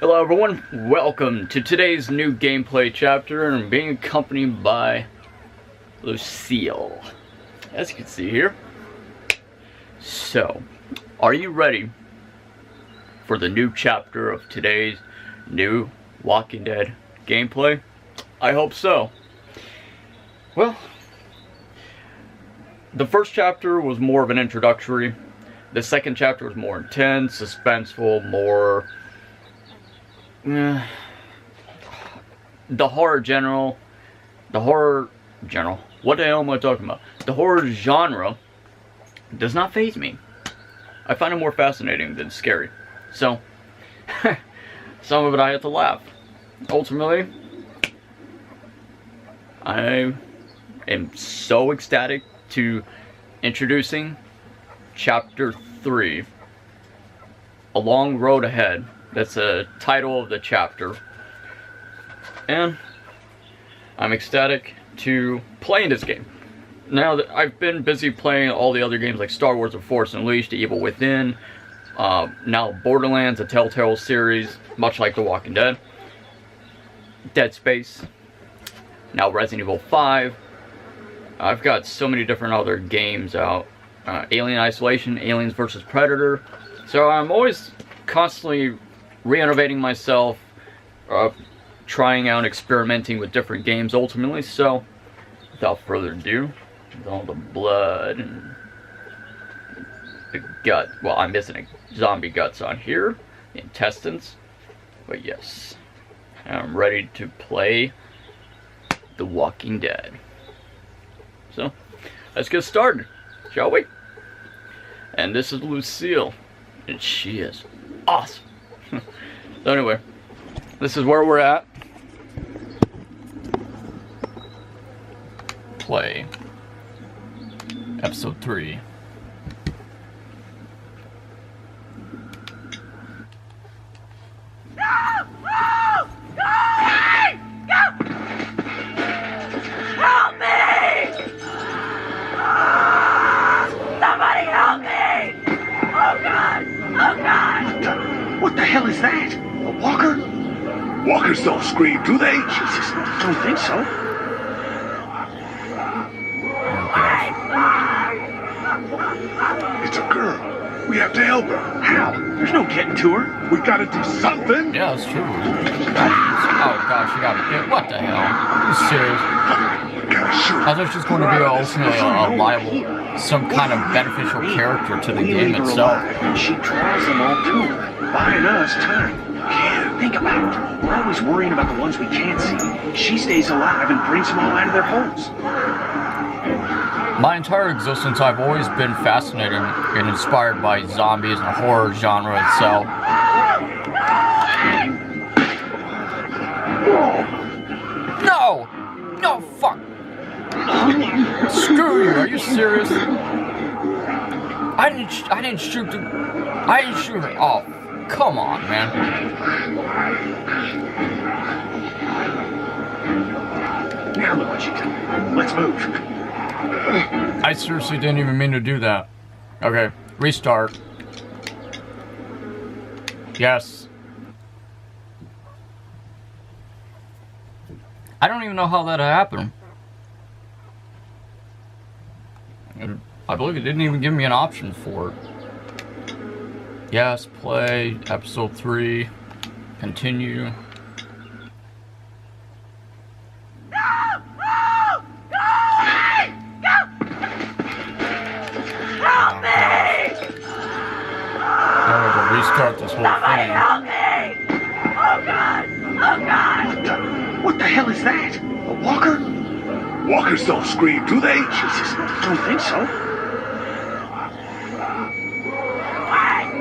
Hello everyone, welcome to today's new gameplay chapter, and I'm being accompanied by Lucille, as you can see here. So, are you ready for the new chapter of today's new Walking Dead gameplay? I hope so. Well, the first chapter was more of an introductory. The second chapter was more intense, suspenseful, more... the horror genre, what the hell am I talking about? The horror genre does not faze me. I find it more fascinating than scary. So, some of it I have to laugh. Ultimately, I am so ecstatic to introducing Chapter 3, A Long Road Ahead. That's the title of the chapter. And I'm ecstatic to play in this game. Now that I've been busy playing all the other games like Star Wars: The Force Unleashed, The Evil Within, now Borderlands, a Telltale series, much like The Walking Dead, Dead Space, now Resident Evil 5. I've got so many different other games out. Alien Isolation, Aliens vs. Predator. So I'm always constantly re-innovating myself, trying out, experimenting with different games ultimately. So, without further ado, with all the blood and the gut, well, I'm missing a zombie guts on here, the intestines, but yes, I'm ready to play The Walking Dead. So, let's get started, shall we? And this is Lucille, and she is awesome. So anyway, this is where we're at. Play episode 3. Help me! Somebody help me! Oh God! Oh God! What the hell is that? A walker? Walkers don't scream, do they? Jesus, I don't think so. It's a girl. We have to help her. How? There's no getting to her. We gotta do something. Yeah, that's true. Oh gosh, you got it. What the hell? Are you serious? We gotta shoot I thought she was going to be ultimately a liable, some kind of beneficial character to the We game leave her itself. alive, and she draws them all to her, buying us time. Think about it. We're always worrying about the ones we can't see. She stays alive and brings them all out of their holes. My entire existence, I've always been fascinated and inspired by zombies and the horror genre itself. No! No, fuck! Screw you, are you serious? I didn't shoot her. Oh, come on, man. Now look what she's done. Let's move. I seriously didn't even mean to do that. Okay, restart. Yes. I don't even know how that happened. I believe it didn't even give me an option for it. Yes, play, episode 3, continue. Help me! Now we can restart this whole Somebody thing. help me! Oh God! Oh God! What the hell is that? A walker? Walkers don't scream, do they? Jesus, I don't think so.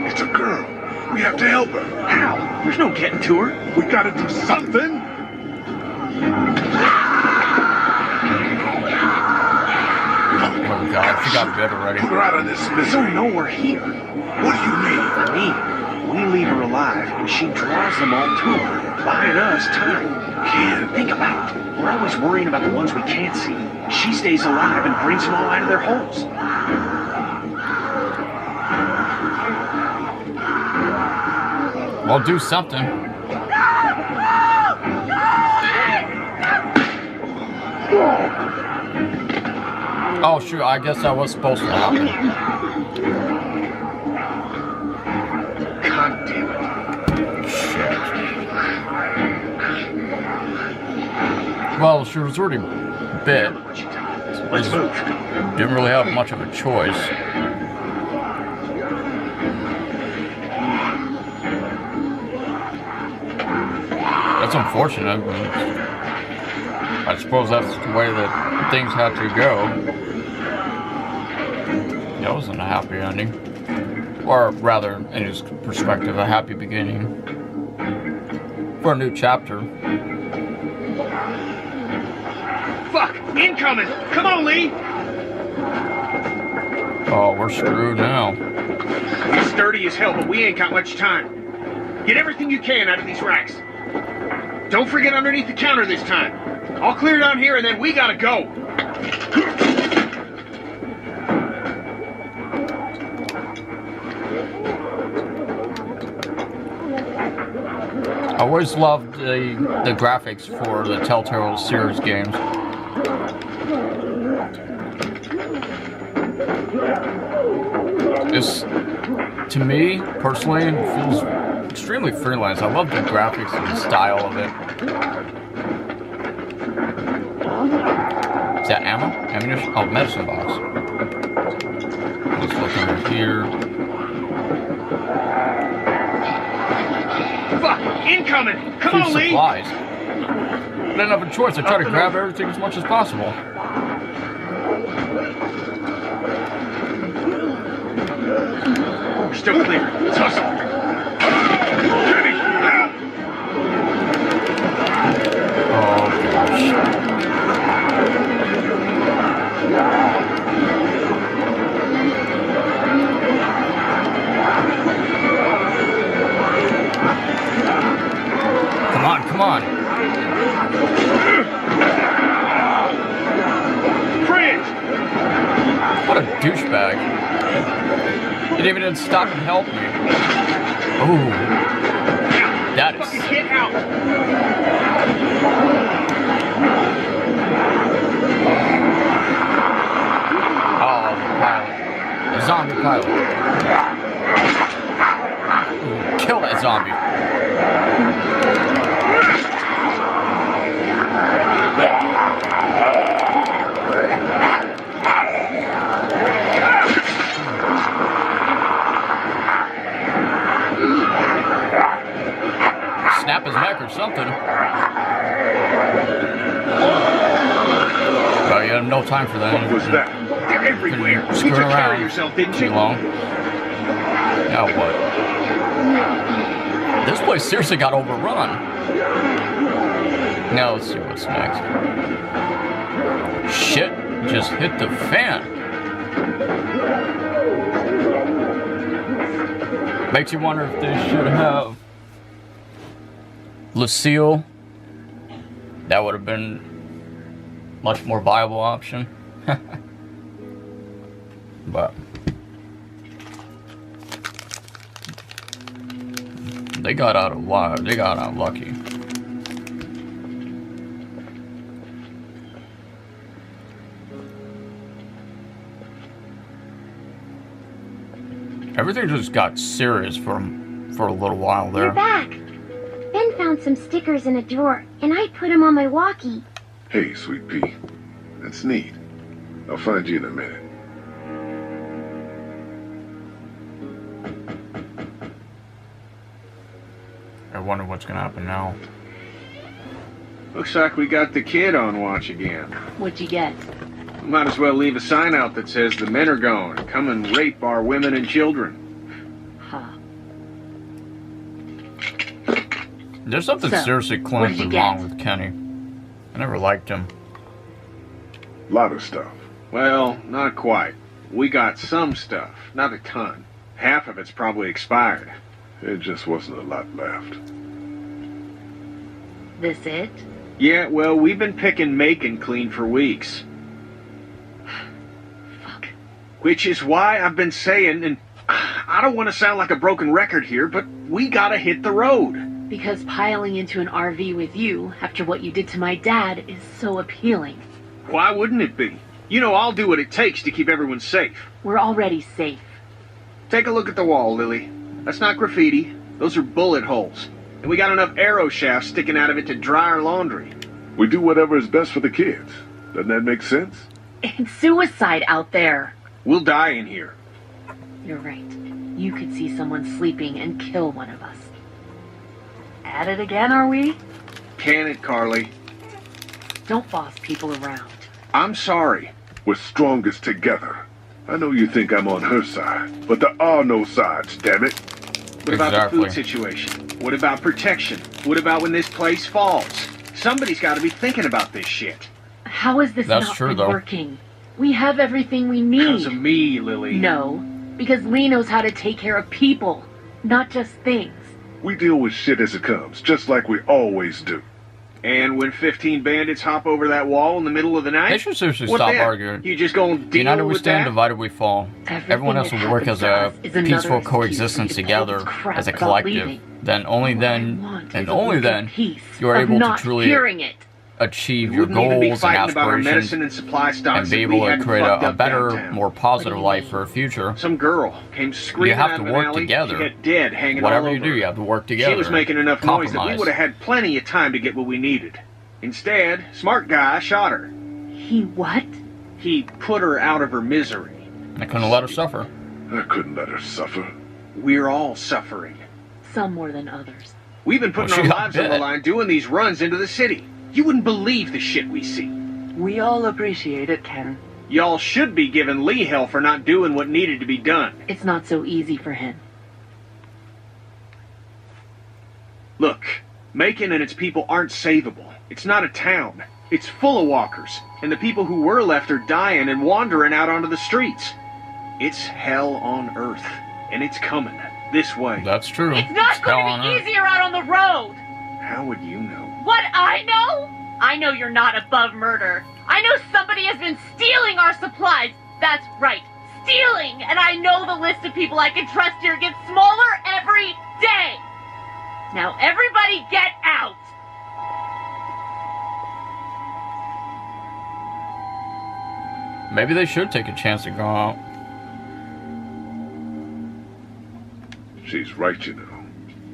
It's a girl. We have to help her. How? There's no getting to her. We gotta do something. Oh god, she got bit already. Put her out of this They misery. don't know we're here. What do you mean? I mean, we leave her alive, and she draws them all to her, buying us time. Think about it. We're always worrying about the ones we can't see. She stays alive and brings them all out of their holes. Well, do something. Oh shoot, I guess that was supposed to happen. God damn it. Shit. Well, she was already bit. Let's move. Didn't really have much of a choice. That's unfortunate. I suppose that's the way that things had to go. That wasn't a happy ending. Or rather, in his perspective, a happy beginning. For a new chapter. Fuck! Incoming! Come on, Lee! Oh, we're screwed now. It's dirty as hell, but we ain't got much time. Get everything you can out of these racks. Don't forget underneath the counter this time. I'll clear down here and then we gotta go. I always loved the graphics for the Telltale series games. It's, to me, personally, it feels extremely freelance. I love the graphics and the style of it. Is that ammo? Ammunition? Oh, medicine box. Let's look over here. Fuck! Incoming! Come on, Lee! Supplies. I didn't have a choice. I tried to grab everything as much as possible. We're still clear. Let's hustle. Oh gosh. Come on, come on. Friends! What a douchebag. He didn't even stop and help me. Ooh. That is Fucking get out! Oh, the pilot. The zombie pilot. Ooh, kill that zombie. Snap his neck or something. Well, you had no time for that. What was that? They're everywhere. You Screwing took care of around yourself, didn't too you? long. Now what? This place seriously got overrun. Now let's see what's next. Shit just hit the fan. Makes you wonder if they should have Lucille. That would have been much more viable option. But they got out alive. They got out lucky. Everything just got serious for a little while there. You're back. Ben found some stickers in a drawer, and I put them on my walkie. Hey, Sweet Pea. That's neat. I'll find you in a minute. I wonder what's gonna happen now. Looks like we got the kid on watch again. What'd you get? Might as well leave a sign out that says the men are gone. Come and rape our women and children. Huh. There's something So, seriously what did you clinically get? wrong with Kenny. I never liked him. Lot of stuff. Well, not quite. We got some stuff, not a ton. Half of it's probably expired. There just wasn't a lot left. This it? Yeah, well, we've been picking Macon clean for weeks. Fuck. Which is why I've been saying, and I don't want to sound like a broken record here, but we gotta hit the road. Because piling into an RV with you after what you did to my dad is so appealing. Why wouldn't it be? You know I'll do what it takes to keep everyone safe. We're already safe. Take a look at the wall, Lily. That's not graffiti. Those are bullet holes. And we got enough arrow shafts sticking out of it to dry our laundry. We do whatever is best for the kids. Doesn't that make sense? It's suicide out there. We'll die in here. You're right. You could see someone sleeping and kill one of us. At it again, are we? Can it, Carly? Don't boss people around. I'm sorry. We're strongest together. I know you think I'm on her side, but there are no sides, damn it. What about the Exactly. food situation? What about protection? What about when this place falls? Somebody's got to be thinking about this shit. How is this That's not true, been though. working? We have everything we need. Because of me, Lily. No, because Lee knows how to take care of people, not just things. We deal with shit as it comes, just like we always do. And when 15 bandits hop over that wall in the middle of the night, They should seriously what stop then? arguing. You just gonna deal United we with stand, that? divided we fall. Everything Everyone has that to work happens as a to us is another peaceful excuse coexistence for you to take together this crap as a about collective. leaving. Then only All I then, want and is a only week of then, peace you are of able to not truly hearing it. achieve We your wouldn't even be goals and fighting about our aspirations medicine and supply stocks and be if we able to hadn't create fucked a up better, downtown. more positive What do you life mean? for a future. Some girl came screaming have out to of an work alley together. to get dead hanging Whatever all you over do, her. you have to work together. She was making enough noise that we Compromise. would have had plenty of time to get what we needed. Instead, smart guy shot her. He what? He put her out of her misery. I couldn't let her suffer. I couldn't let her suffer. We're all suffering. Some more than others. We've been putting Well, she our got lives on the bit. line doing these runs into the city. You wouldn't believe the shit we see. We all appreciate it, Ken. Y'all should be giving Lee hell for not doing what needed to be done. It's not so easy for him. Look, Macon and its people aren't savable. It's not a town. It's full of walkers, and the people who were left are dying and wandering out onto the streets. It's hell on earth, and it's coming this way. That's true. It's not hell going on to be earth. easier out on the road. How would you know? What I know? I know you're not above murder. I know somebody has been stealing our supplies. That's right, stealing. And I know the list of people I can trust here gets smaller every day. Now everybody get out. Maybe they should take a chance to go out. She's right, you know.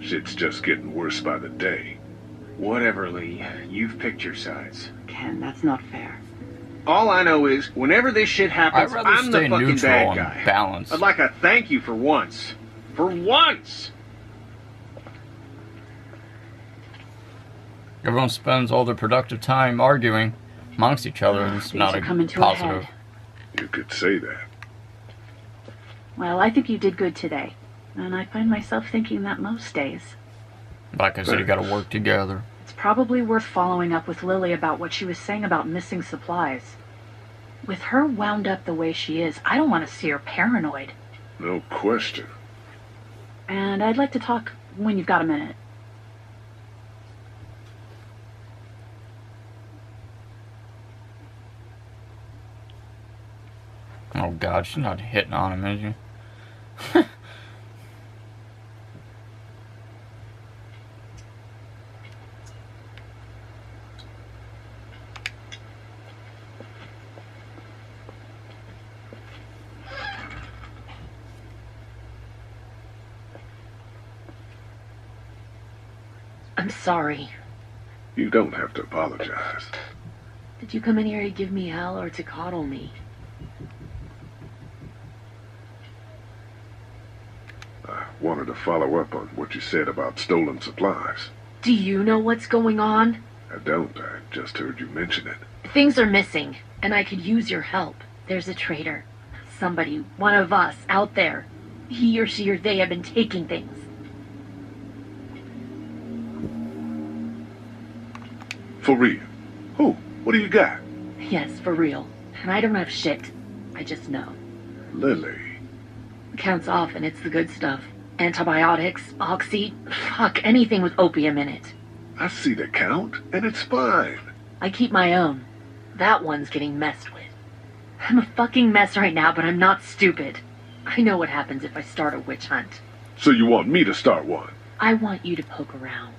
Shit's just getting worse by the day. Whatever, Lee. You've picked your sides. Ken, that's not fair. All I know is, whenever this shit happens, I'd rather I'm the stay fucking neutral bad and guy. balanced. I'd like a thank you for once. For once! Everyone spends all their productive time arguing amongst each other, and it's Things not are a coming to a positive. head. You could say that. Well, I think you did good today. And I find myself thinking that most days. Like I said, you gotta work together. It's probably worth following up with Lily about what she was saying about missing supplies. With her wound up the way she is, I don't want to see her paranoid. No question. And I'd like to talk when you've got a minute. Oh god, she's not hitting on him, is she? I'm sorry. You don't have to apologize. Did you come in here to give me hell or to coddle me? I wanted to follow up on what you said about stolen supplies. Do you know what's going on? I don't. I just heard you mention it. Things are missing, and I could use your help. There's a traitor. Somebody, one of us, out there. He or she or they have been taking things. For real. Who? What do you got? Yes, for real. And I don't have shit. I just know. Lily. Counts off, and it's the good stuff. Antibiotics, oxy, fuck, anything with opium in it. I see the count, and it's fine. I keep my own. That one's getting messed with. I'm a fucking mess right now, but I'm not stupid. I know what happens if I start a witch hunt. So you want me to start one? I want you to poke around.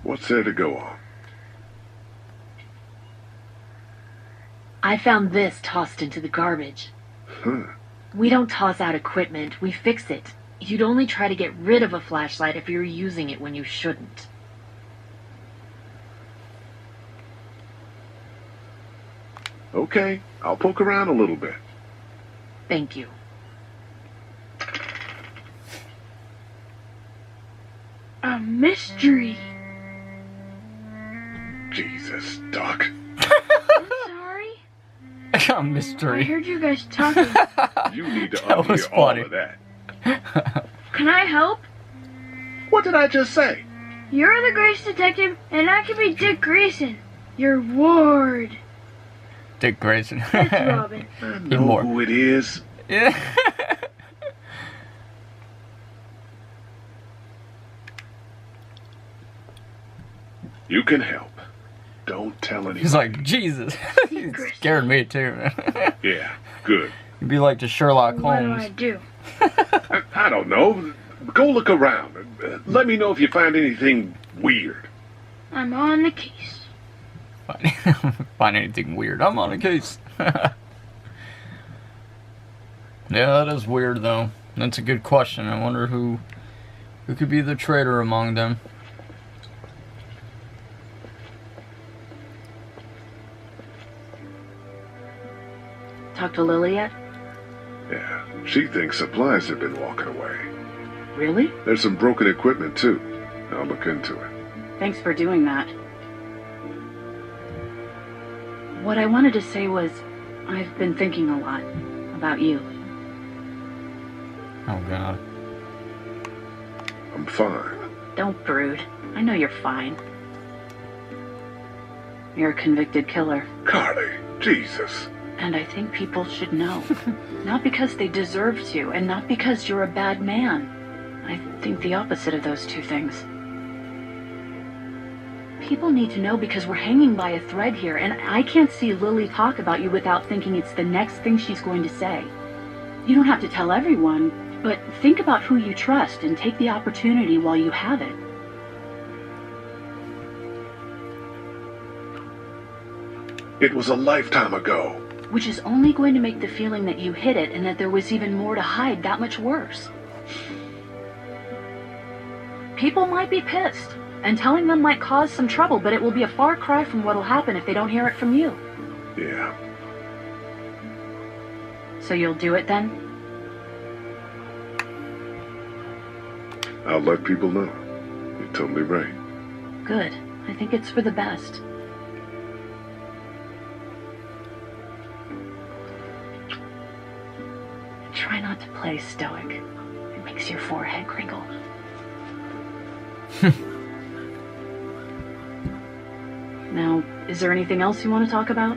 What's there to go on? I found this tossed into the garbage. Huh. We don't toss out equipment, we fix it. You'd only try to get rid of a flashlight if you're using it when you shouldn't. Okay, I'll poke around a little bit. Thank you. A mystery. Jesus, Doc. I'm sorry. A I mystery. heard you guys talking. You need to That was unhear all funny. of that. Can I help? What did I just say? You're the Grace detective, and I can be Dick Grayson, your ward. Dick Grayson. That's Robin. I know more. who it is. Yeah. You can help. Don't tell anyone. He's like, Jesus. He scared me too, man. Yeah, good. You'd be like the Sherlock What do I Holmes. do? I don't know. Go look around. Let me know if you find anything weird. I'm on the case. Find anything weird? I'm on a case. Yeah, that is weird though. That's a good question. I wonder who could be the traitor among them. Talk to Lily yet? Yeah, she thinks supplies have been walking away. Really? There's some broken equipment too. I'll look into it. Thanks for doing that. What I wanted to say was, I've been thinking a lot about you. Oh god. I'm fine. Don't brood. I know you're fine. You're a convicted killer, Carly, Jesus. and I think people should know. Not because they deserve to, and not because you're a bad man. I think the opposite of those two things. People need to know because we're hanging by a thread here, and I can't see Lily talk about you without thinking it's the next thing she's going to say. You don't have to tell everyone, but think about who you trust and take the opportunity while you have it. It was a lifetime ago. Which is only going to make the feeling that you hid it and that there was even more to hide that much worse. People might be pissed, and telling them might cause some trouble, but it will be a far cry from what'll happen if they don't hear it from you. Yeah. So you'll do it then? I'll let people know. You're totally right. Good. I think it's for the best. Try not to play stoic. It makes your forehead crinkle. Now, is there anything else you want to talk about?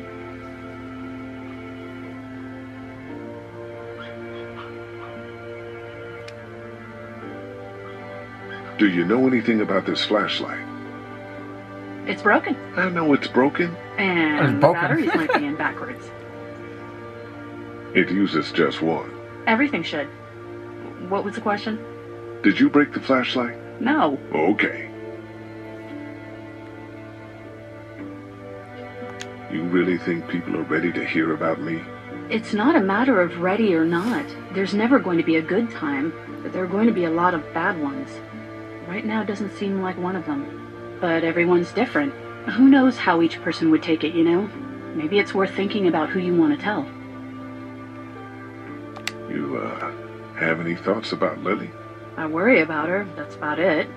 Do you know anything about this flashlight? It's broken. I know it's broken. And It's the broken. batteries might be in backwards. It uses just one. Everything should. What was the question? Did you break the flashlight? No. Okay. You really think people are ready to hear about me? It's not a matter of ready or not. There's never going to be a good time, but there are going to be a lot of bad ones. Right now doesn't seem like one of them. But everyone's different. Who knows how each person would take it, you know? Maybe it's worth thinking about who you want to tell. You, have any thoughts about Lily? I worry about her, that's about it.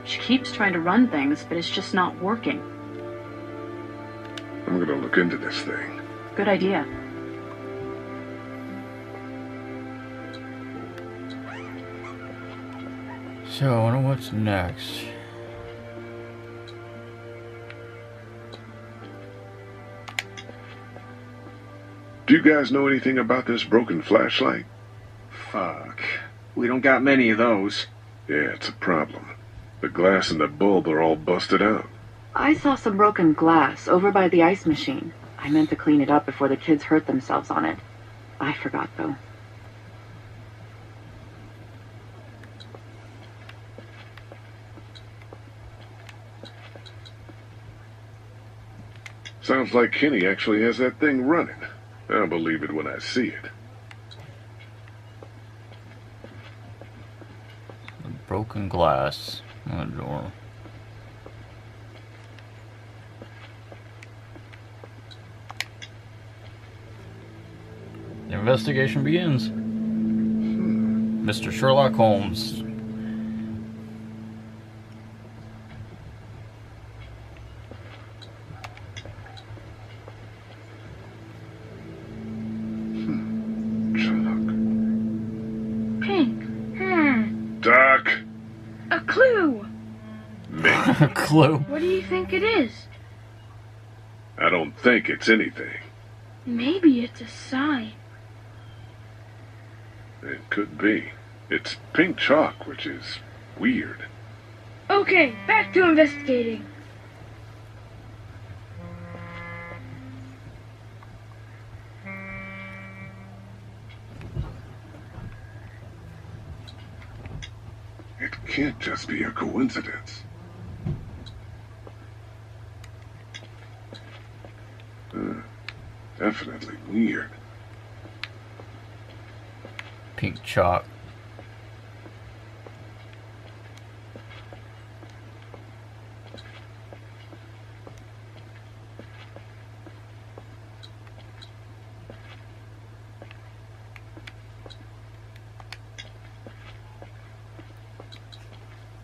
She keeps trying to run things, but it's just not working. I'm gonna look into this thing. Good idea. So, I wonder what's next. Do you guys know anything about this broken flashlight? Fuck. We don't got many of those. Yeah, it's a problem. The glass and the bulb are all busted out. I saw some broken glass over by the ice machine. I meant to clean it up before the kids hurt themselves on it. I forgot, though. Sounds like Kenny actually has that thing running. I'll believe it when I see it. Broken glass on the door. The investigation begins. Mr. Sherlock Holmes. Sherlock. Pink. Doc. A clue. Me. Clue. What do you think it is? I don't think it's anything. Maybe it's a sign. It could be. It's pink chalk, which is weird. Okay, back to investigating. It can't just be a coincidence. Definitely weird. Pink chalk.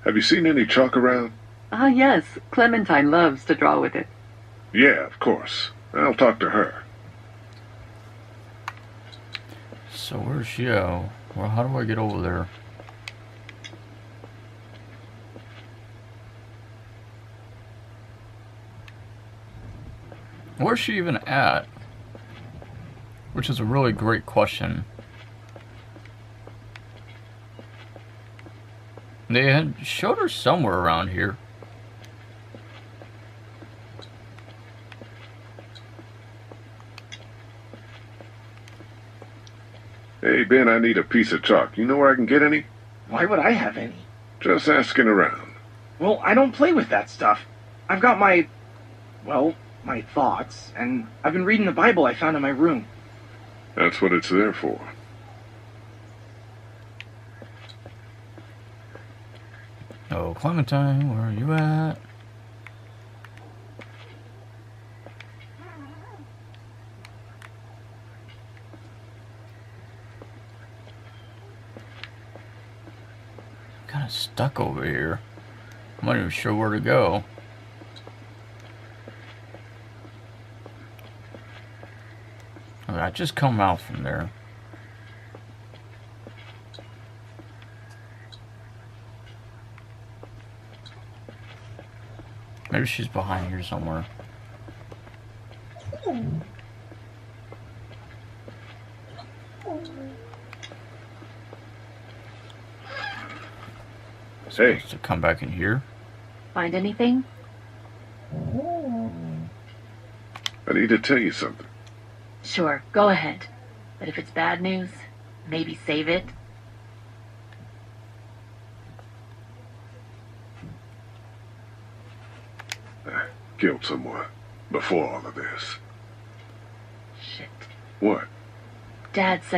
Have you seen any chalk around? Ah, yes. Clementine loves to draw with it. Yeah, of course. I'll talk to her. So where's she at? Well, how do I get over there? Where's she even at? Which is a really great question. They had showed her somewhere around here. Hey, Ben, I need a piece of chalk. You know where I can get any? Why would I have any? Just asking around. Well, I don't play with that stuff. I've got my thoughts, and I've been reading the Bible I found in my room. That's what it's there for. Oh, Clementine, where are you at? Kind of stuck over here. I'm not even sure where to go. Okay, I just come out from there. Maybe she's behind here somewhere. Hey. To come back in here. Find anything? I need to tell you something. Sure, go ahead. But if it's bad news, maybe save it. I killed someone before all of this. Shit. What? Dad said